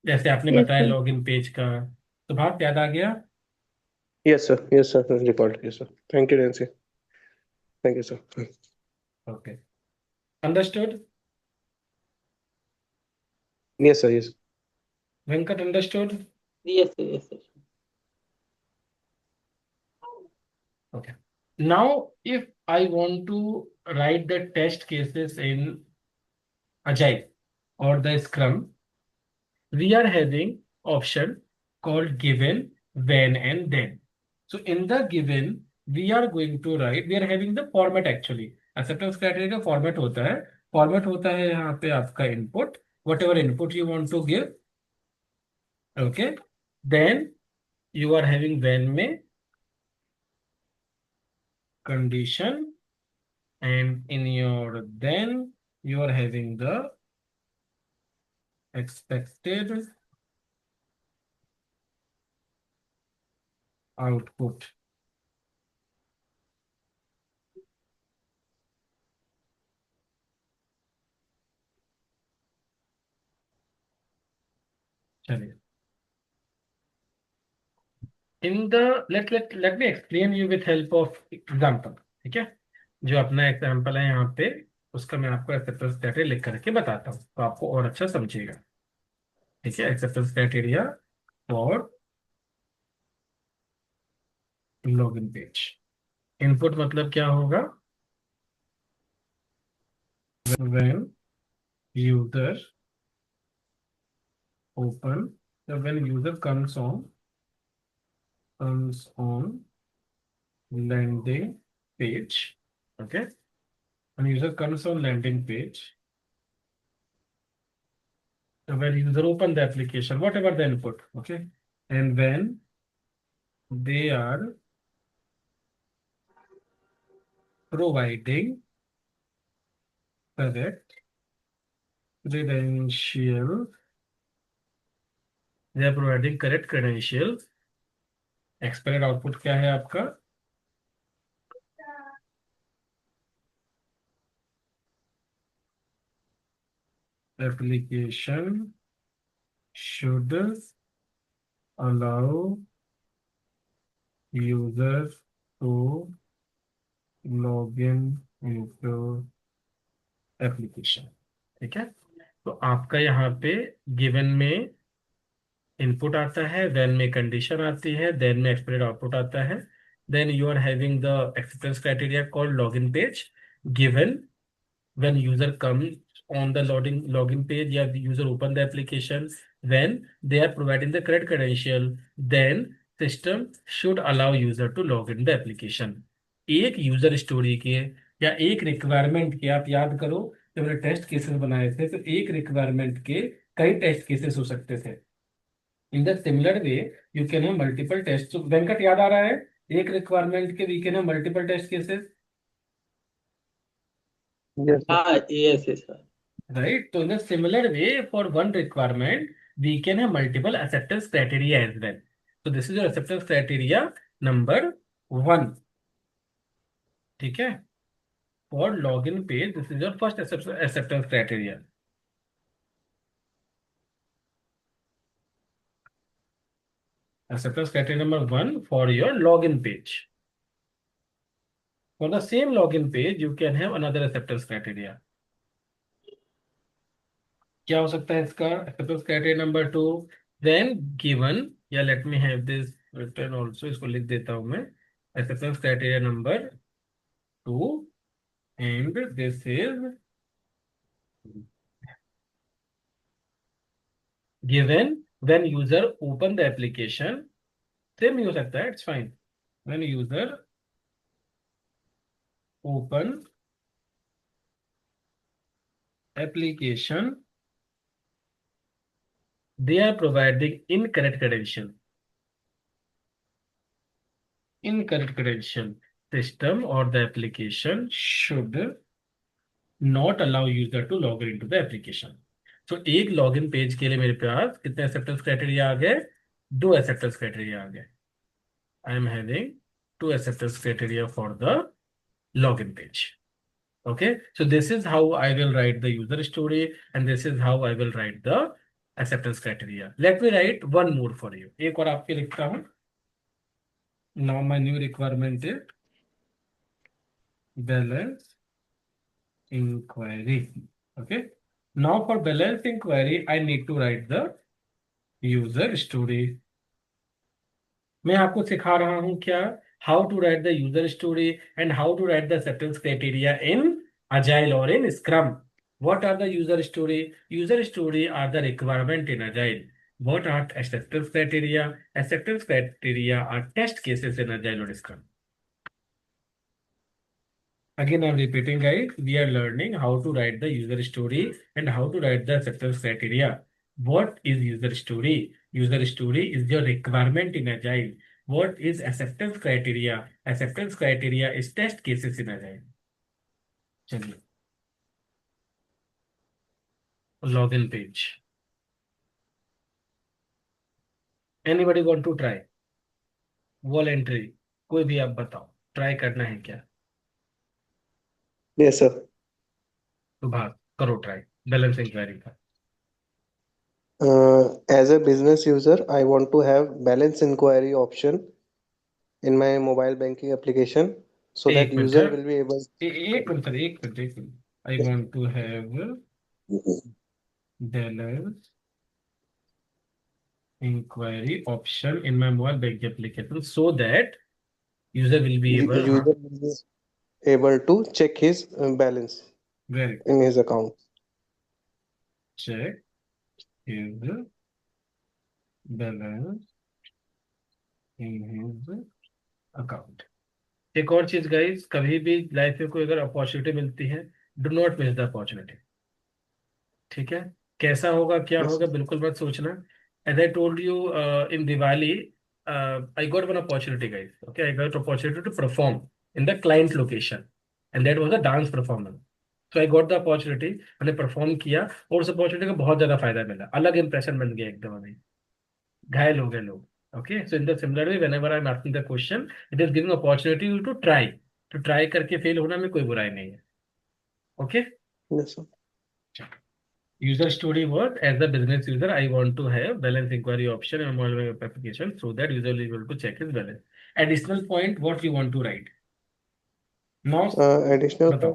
जैसे आपने Yes, बताया sir. लॉगिन पेज का, तो बात याद आ गया। Yes sir, yes sir, recalled. Yes sir, thank you Nancy, thank you sir. Okay, understood? Yes sir, yes. Venkat, understood? Yes, sir, yes, sir. Okay. Now, if I want to write the test cases in Agile or the Scrum, we are having option called given, when, and then. So in the given, we are going to write, we are having the format actually. Acceptance criteria का format होता है. Format होता है यहाँ पे आपका input, whatever input you want to give. Okay. Then you are having when में condition, and in your then you are having the expected output. चलिए. In the let me explain you with help of example. ठीक है, जो अपना example है यहाँ पे उसका मैं आपको एक्सेप्टेंस क्राइटेरिया लिख करके बताता हूँ तो आपको और अच्छा समझिएगा. ठीक है, acceptance criteria for login page. Input मतलब क्या होगा? when user open, when user comes on landing page. Okay, when user comes on landing page, when user open the application, whatever the input, okay, and when they are providing correct credential, they are providing correct credentials. Expected output क्या है आपका? Application should allow user to log in into application. ठीक है, तो आपका यहाँ पे given में इनपुट आता है, देन में कंडीशन आती है, देन में एक्सपेक्टेड आउटपुट आता है, then you are having the acceptance criteria called login page given when user comes on the login page, yeah, the user open the application, when they are providing the correct credential, then system should allow user to log in the application। एक user story के या एक requirement के, आप याद करो जब हमने टेस्ट केसेस बनाए थे तो एक रिक्वायरमेंट के कई टेस्ट केसेस हो सकते थे। In the similar way you can have multiple test. Venkat याद आ रहा है, एक रिक्वायरमेंट के we can have multiple test cases, Yes, sir. Yes, sir. right? So in a similar way, for one requirement, we can have multiple acceptance criteria as well. So this is your acceptance criteria number 1. ठीक है, for login page, this is your first acceptance criteria. Acceptance criteria number 1 for your login page. For the same login page, you can have another acceptance criteria. क्या हो सकता है इसका acceptance criteria number 2? Then given, या let me have this written also, इसको लिख देता हूं मैं, acceptance criteria number 2 and this is given when user open the application, same ही हो सकता है, it's fine, when user open application they are providing incorrect credential, system or the application should not allow user to log into the application। तो एक login page के लिए मेरे पास कितने एक्सेप्टेंस क्राइटेरिया आ गए? 2 एक्सेप्टेंस क्राइटेरिया आ गए। I am having 2 acceptance criteria for the login page। Okay, so this is how I will write the user story and this is how I will write the acceptance criteria। Let me write one more for you। एक और आपके लिखता हूं। Now my new requirement is balance inquiry। Okay, now for balance inquiry I need to write the user story। मैं आपको सिखा रहा हूं क्या, how to write the user story and how to write the acceptance criteria in Agile or in Scrum। What are the user story? User story are the requirement in Agile। What are acceptance criteria? Acceptance criteria are test cases in Agile or Scrum। Again, I'm repeating, guys. We are learning how to write the user story and how to write the acceptance criteria। What is user story? User story is your requirement in Agile। What is acceptance criteria? Acceptance criteria is test cases in Agile। चलिए, login page। Anybody want to try? Voluntary, कोई भी आप बताओ, try करना है क्या? Yes, sir. तो भाग करो ट्राई बैलेंस इंक्वायरी का। As a business user, I want to have balance inquiry option in my mobile banking application so that एक minute user sir, will be able. एक मिनट सर, एक minute. I want to have balance inquiry option in my mobile banking application so that user will be able, User will be able to check his balance very in his account. check his balance in his account। एक और चीज guys, कभी भी life में कोई अगर opportunity मिलती है, do not miss the opportunity. ठीक है, कैसा होगा क्या Yes, होगा sir. बिल्कुल मत सोचना। As I told you in Diwali, I got one opportunity guys. Okay, I got opportunity to perform in the client location and that was a dance performance. So I got the opportunity, मैंने perform किया और उस opportunity का बहुत ज्यादा फायदा मिला, अलग इंप्रेशन बन गया एकदम, अभी घायल हो गए लोग। Okay, so in the similar way whenever I am asking the question, it is giving opportunity to try, तो ट्राई करके फेल होना में कोई बुराई नहीं है। ओके, Yes, sir. User story was, as a business user, I want to have balance inquiry option in my mobile application so that user will be able to check his balance. Additional point, what you want to write? Now, additional बताओ.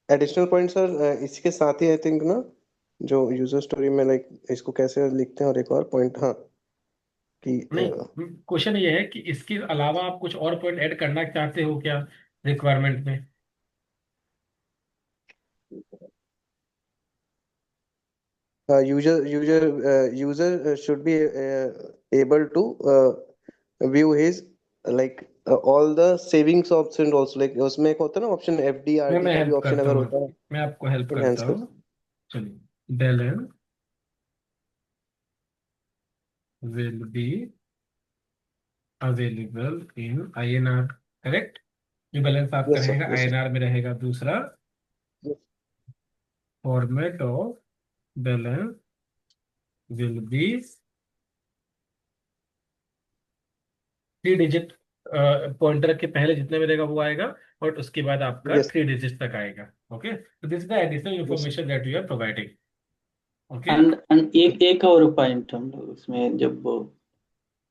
Additional point sir इसके साथ ही I think ना, जो user story में like इसको कैसे लिखते हैं, और एक और पॉइंट, हाँ, कि नहीं, क्वेश्चन ये है कि इसके अलावा आप कुछ और पॉइंट ऐड करना चाहते हो क्या रिक्वायरमेंट में? User should be able to view his like all the savings option also, like उसमें एक होता है ना ऑप्शन, एफडी आरडी मैं का भी हेल्प ऑप्शन करता अगर हूँ, होता है, मैं आपको हेल्प एनहांस करता कर। हूँ. चलिए, balance will be available in INR, correct? ये बैलेंस आपका यस सर, रहेगा यस सर, INR में रहेगा. दूसरा, format of balance will be 3 digit, pointer के पहले जितने में रहेगा वो आएगा, और उसके बाद आपका यस 3 डिजिट तक आएगा. ओके, तो this is the additional yes information that you are providing. Okay. And एक और पॉइंट हम लोग उसमें जब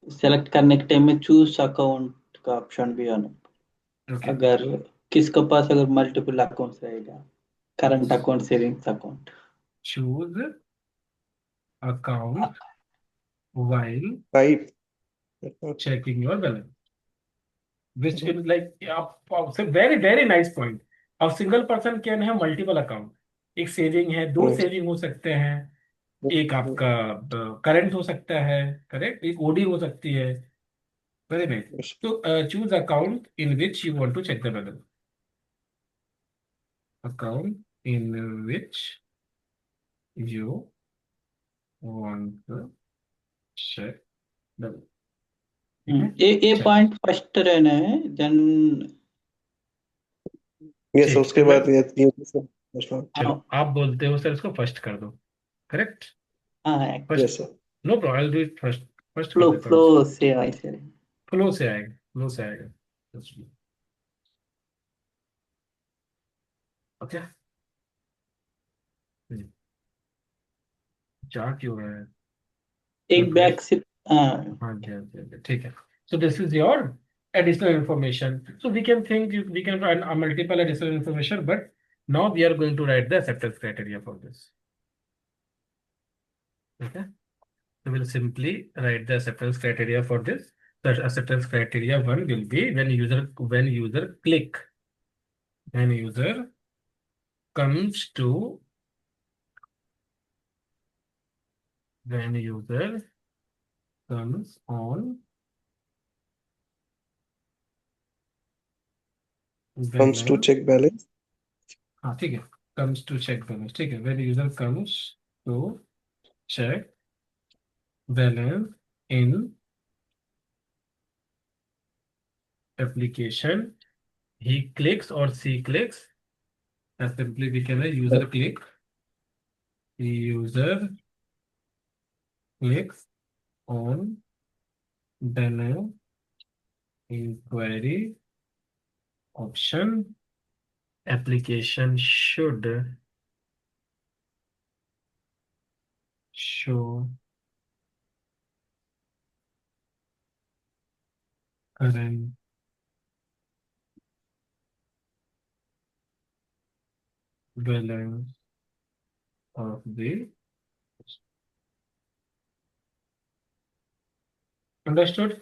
सेलेक्ट करने के टाइम में चूज अकाउंट का ऑप्शन भी आना. ओके, अगर किसके पास अगर मल्टीपल अकाउंट्स रहेगा, current account, savings account. Choose account while right, checking your balance, which is like, आप वेरी वेरी नाइस पॉइंट. अब सिंगल पर्सन कैन है मल्टीपल अकाउंट, एक सेविंग है, दो सेविंग हो सकते हैं, एक आपका करंट हो सकता है, करेक्ट, एक ओडी हो सकती है. Very nice. तो choose account in which you want to check the balance. Account in which you want to check the balance. ये पॉइंट फर्स्ट रहना है, देन यस, ठीक, उसके तो मैं, बाद ये चलो आप बोलते हो सर इसको फर्स्ट कर दो, करेक्ट? हाँ, first, yes sir, no problem, I will do it first. First कर फ्लो देता हूँ. फ्लो से ऐसे. फ्लो से आएगा, फ्लो से आएगा. ओके. जा क्यों रहा है? एक बैक से. हाँ. हाँ जी, हाँ जी, हाँ जी, ठीक है. So this is your additional information. So we can think we can write a multiple additional information, but now we are going to write the acceptance criteria for this. Okay. So we'll simply write the acceptance criteria for this. The acceptance criteria one will be when user comes to when user comes on comes to check balance, हाँ ठीक है, comes to check balance, ठीक है. When user comes to check balance in application, he clicks or she clicks, as simply we can say user clicks on balance inquiry option. Application should show current balance of the. Understood?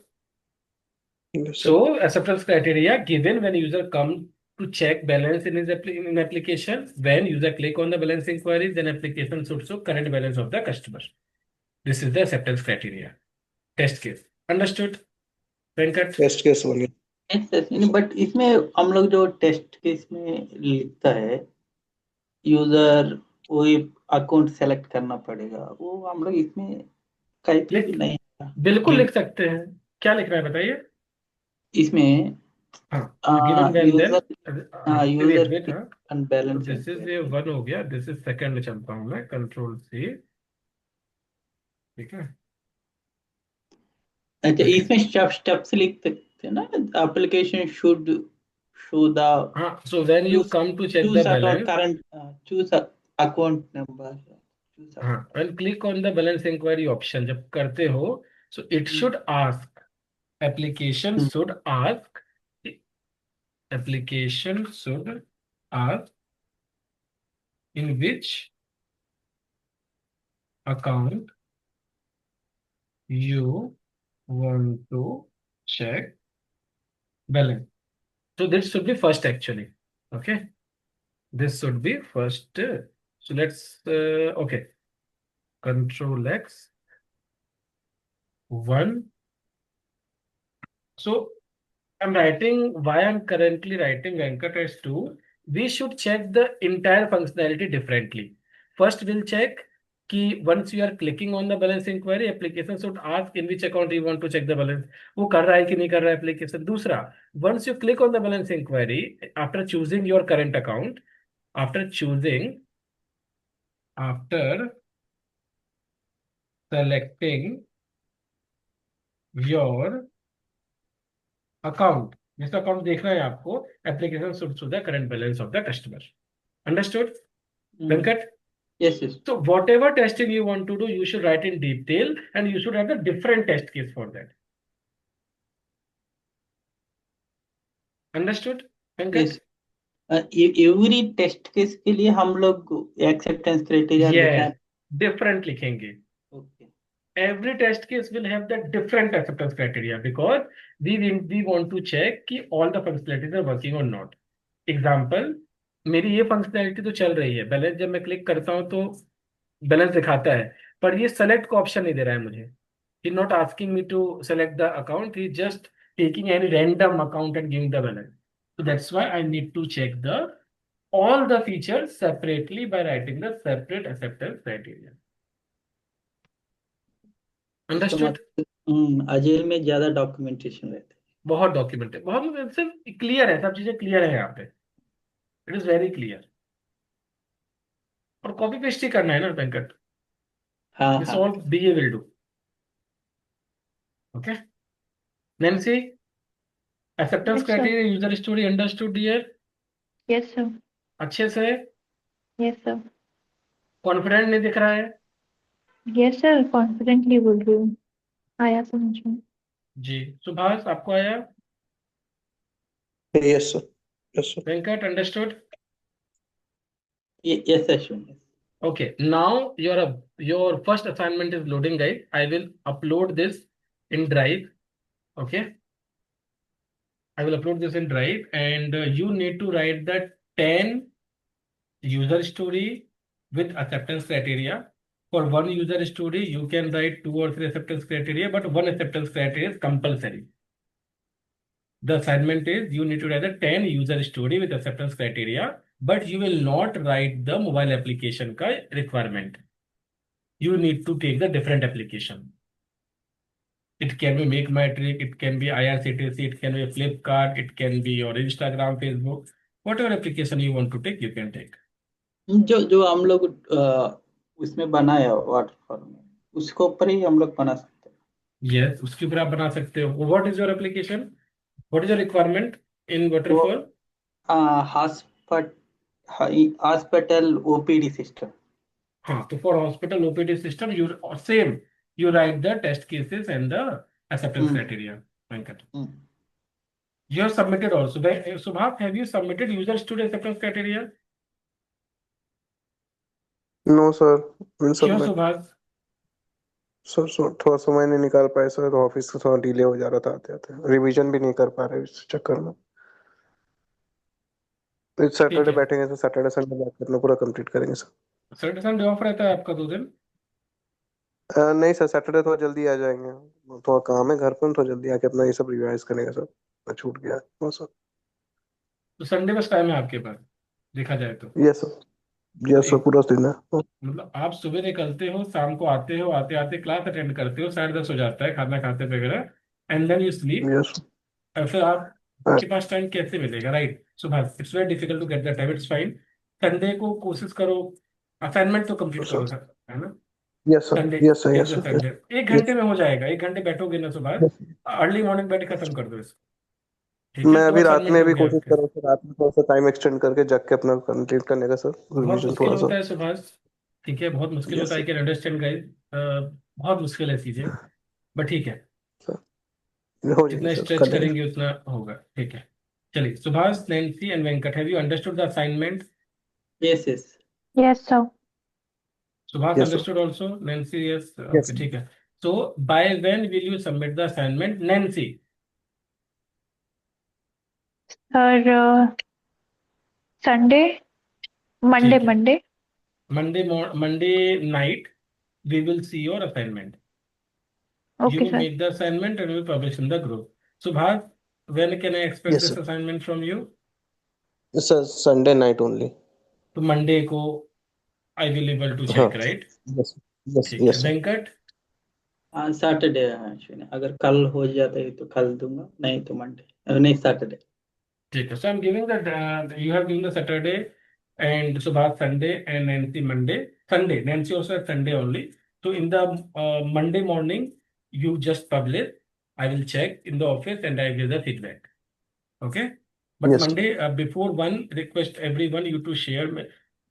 yes sir, So acceptance criteria given when user come to check balance in his in application. When user click on the balance inquiry, then application should show current balance of the customer. This is the acceptance criteria. Test case. Understood? Venkat? Test case बन गया. But इसमें हम लोग जो test case में लिखता है, user वही अकाउंट सेलेक्ट करना पड़ेगा, वो हम लोग इसमें कहीं पे भी नहीं है. बिल्कुल लिख सकते हैं. क्या लिखना है बताइए? इसमें हाँ, given when then, हाँ, wait यूजर wait, हाँ. तो बैलेंस. दिस इज ये वन हो गया, दिस इज सेकंड में चलता हूँ मैं, कंट्रोल सी. ठीक है. अच्छा, Okay. इसमें स्टेप्स लिख सकते हैं ना. एप्लीकेशन शुड शो द हाँ, so when you come to check the choose account balance, current choose account number. Choose हाँ, account. when click on the balance inquiry option जब करते हो, so it should ask, application Hmm. should ask, application should ask in which account you want to check balance. So this should be first actually. Okay, this should be first. So let's okay. Control X 1. So I'm writing why I'm currently writing Venkat as 2. We should check the entire functionality differently. First, we'll check कि once you are clicking on the balance inquiry, application should ask in which account you want to check the balance. वो कर रहा है कि नहीं कर रहा है application. दूसरा, once you click on the balance inquiry, after choosing your current account, after selecting your account, जिसका अकाउंट देखना है आपको, application should show the current balance of the customer. Understood, Venkat? Yes, yes. So whatever testing you want to do, you should write in detail and you should have a different test case for that. Understood, Venkat? Yes. Every test case के लिए हम लोग acceptance criteria लिखना Yes, है. different लिखेंगे. Okay. Every test case will have the different acceptance criteria because we want to check कि all the functionalities are working or not. Example, मेरी ये फंक्शनैलिटी तो चल रही है, बैलेंस जब मैं क्लिक करता हूँ तो बैलेंस दिखाता है, पर ये सेलेक्ट का ऑप्शन नहीं दे रहा है मुझे. He not asking me to select the account, he just taking any random account and giving the balance. So that's why I need to check all the features separately by writing the separate acceptance criteria. Understood? अजेल में ज्यादा documentation रहता है. बहुत document है, बहुत clear है, सब चीजें क्लियर है यहाँ पे. It is very clear. और कॉपी पेस्ट ही करना है ना वेंकट. हाँ दिस हाँ. All BA will do. Okay Nancy, acceptance Yes, sir. Criteria user story understood dear? Yes, sir. अच्छे से. Yes, sir. कॉन्फिडेंट नहीं दिख रहा है? Yes, sir. Confidently बोल रही हूँ. आया समझ में. जी. सुभाष, आपको आया? Yes, sir. Yes, sir. Venkat, understood? Yes, Ashwin. Yes. Okay, now your first assignment is loading, guys. I will upload this in Drive. Okay, I will upload this in Drive, and you need to write the 10 user story with acceptance criteria. For one user story, you can write 2 or 3 acceptance criteria, but one acceptance criteria is compulsory. The assignment is you need to write a 10 user story with acceptance criteria, but you will not write the mobile application ka requirement. You need to take the different application. It can be Make My Trip, it can be IRCTC, it can be Flipkart, it can be your Instagram, Facebook. Whatever application you want to take, you can take. जो हम लोग उसमें बनाया waterfall में, उसके ऊपर ही हम लोग बना सकते हैं. Yes, उसके ऊपर आप बना सकते हो. What is your application? What is your requirement in Waterfall? Hospital OPD system. हाँ, तो for hospital OPD system, you write the test cases and the acceptance criteria. Venkat. You have submitted also. Subhash, have you submitted user student acceptance criteria? No, sir. Will क्यों submit. Subhash? Sir थोड़ा समय नहीं निकाल पाए sir, तो office से थोड़ा delay हो जा रहा था आते आते. रिवीजन भी नहीं कर पा रहे इस चक्कर में. इस सैटरडे है. बैठेंगे सर, सैटरडे संडे बात करना पूरा कंप्लीट करेंगे सर. सैटरडे संडे ऑफ रहता है आपका 2 दिन? नहीं सर, सैटरडे थोड़ा जल्दी आ जाएंगे. थोड़ा काम है घर पर, थोड़ा जल्दी आके अपना ये सब रिवाइज करेंगे सर. छूट गया है सर. तो संडे बस टाइम है आपके पास देखा जाए तो? Yes sir. यस सर, पूरा दिन है. मतलब आप सुबह निकलते हो, शाम को आते हो, आते आते क्लास अटेंड करते हो, 10:30 हो जाता है खाना खाते वगैरह, and then you sleep. Yes. और फिर आपके पास टाइम कैसे मिलेगा, राइट? सुबह it's very difficult to get the time. It's fine. Sunday को कोशिश करो, असाइनमेंट तो कंप्लीट करो सर, है ना? Yes sir. Sunday yes sir. Yes sir. Sunday 1 घंटे में हो जाएगा. 1 घंटे बैठोगे ना सुबह, अर्ली मॉर्निंग बैठ खत्म कर दो इसको. ठीक है, मैं तो अभी रात असाइनमेंट में हो भी गया कोशिश आपके। कर रहा हूँ कि रात में थोड़ा सा टाइम एक्सटेंड करके जग के अपना कंप्लीट करने का सर, बहुत रिवीजन मुश्किल थोड़ा सा। होता है सुभाष, ठीक है, बहुत मुश्किल यस होता है, आई सर। कैन अंडरस्टैंड गाइस, बहुत मुश्किल है चीजें, बट ठीक है, हो जाएगा जितना सर, स्ट्रेच कर लेंगे। करेंगे उतना होगा, ठीक है। चलिए, Subhash, Nancy and Venkat, have you understood the assignment? Yes, yes. Yes, sir. Subhash yes sir. Understood also, Nancy yes, yes okay, ठीक है। So by when will you submit the assignment, Nancy? Sir, Sunday, Monday, ठीक है, Monday. Monday night we will see your assignment. You Okay, will sir. make the assignment and will publish in the group. Subhash, when can I expect yes this assignment from you? Sir, Sunday night only. तो Monday को I will able to हाँ। check, right? Yes yes ठीक है, yes sir. Venkat? Saturday Ashwini, अगर कल हो जाता है तो कल दूंगा, नहीं तो मंडे, नहीं सैटरडे। ठीक है, so I'm giving that you have given the Saturday and Subhash Sunday and Nancy Monday. Sunday, Nancy also has Sunday only. So in the Monday morning, you just publish. I will check in the office and I give the feedback. Okay? But yes Monday before one, request everyone you to share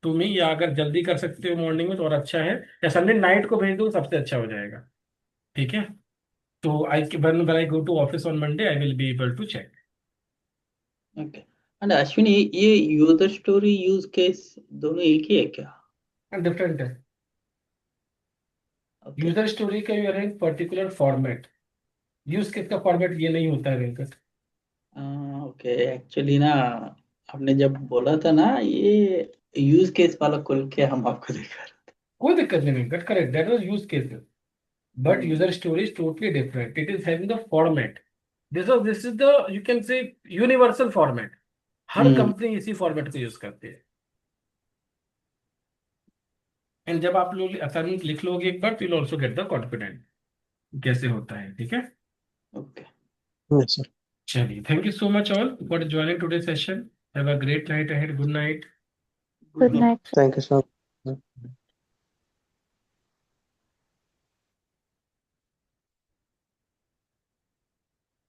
to me, या अगर जल्दी कर सकते हो morning में तो और अच्छा है, या संडे नाइट को भेज दो सबसे अच्छा हो जाएगा, ठीक है। तो आई when I go to office on Monday, I will be able to check. Okay. And Ashwini, ये यूजर स्टोरी यूज केस दोनों एक ही है क्या? And different है, ओके। यूजर स्टोरी का you arrange particular format, use case का फॉर्मेट ये नहीं होता है वेंकट। ओके, एक्चुअली ना, आपने जब बोला था ना ये यूज केस वाला खोल के हम आपको दिखा रहे कोई दिक्कत नहीं Venkat, correct, that was use cases, थे। but user story is totally different, it is having the format, this is the you can say universal format, her hmm. Company इसी फॉर्मेट को यूज करती है। एंड जब आप लोग असाइनमेंट लिख लोगे एक बार, तो will also get the confident कैसे होता है, ठीक है। ओके। Yes sir. चलिए, thank you so much all for joining today session, have a great night ahead, good night. Good night. Thank you sir.